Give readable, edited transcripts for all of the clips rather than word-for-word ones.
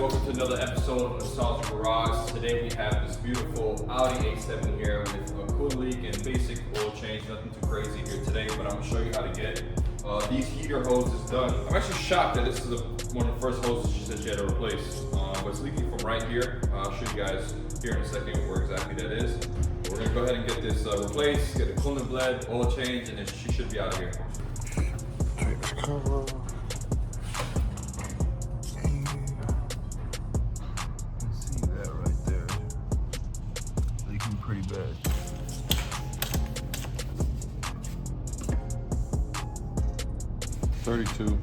welcome to another episode of Nostalgia Garage. Today we have this beautiful Audi A7 here with a coolant leak and basic oil change. Nothing too crazy here today, but I'm going to show you how to get these heater hoses done. I'm actually shocked that this is one of the first hoses she said she had to replace. But it's leaking from right here. I'll show you guys here in a second where exactly that is. We're going to go ahead and get this replaced, get the coolant bled, oil change, and then she should be out of here. Take this cover off. Pretty bad. $32.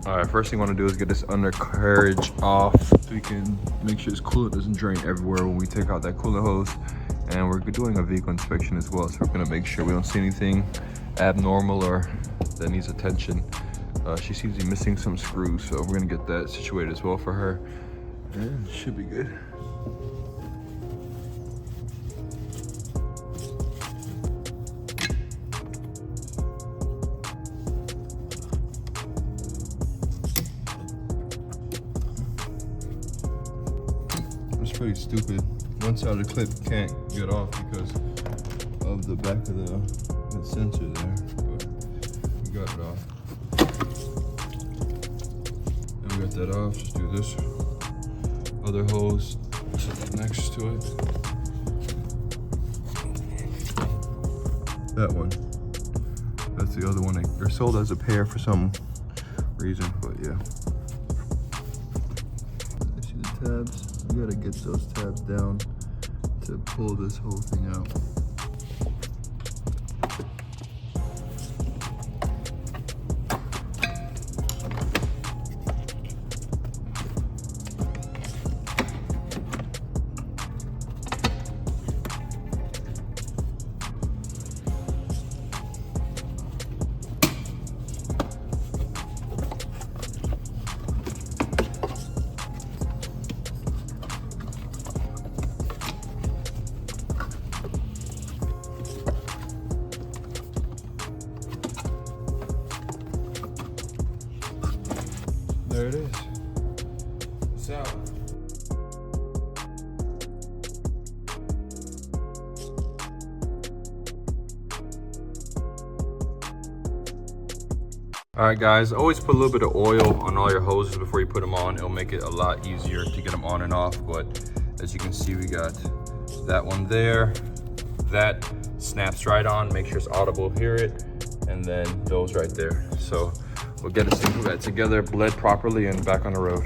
All right, first thing I want to do is get this undercarriage off so we can make sure this coolant doesn't drain everywhere when we take out that coolant hose. And we're doing a vehicle inspection as well, so we're gonna make sure we don't see anything abnormal or that needs attention. She seems to be missing some screws, so we're gonna get that situated as well for her. And it should be good. It's pretty stupid. One side of the clip can't get off because of the back of the sensor there, but we got it off. And we got that off. Just do this. Other hose next to it. That one. That's the other one. They're sold as a pair for some reason, but yeah. See the tabs? You gotta get those tabs down to pull this whole thing out. There it is. It's out. All right, guys, always put a little bit of oil on all your hoses before you put them on. It'll make it a lot easier to get them on and off. But as you can see, we got that one there. That snaps right on. Make sure it's audible, hear it. And then those right there. So we'll get this thing together, bled properly, and back on the road.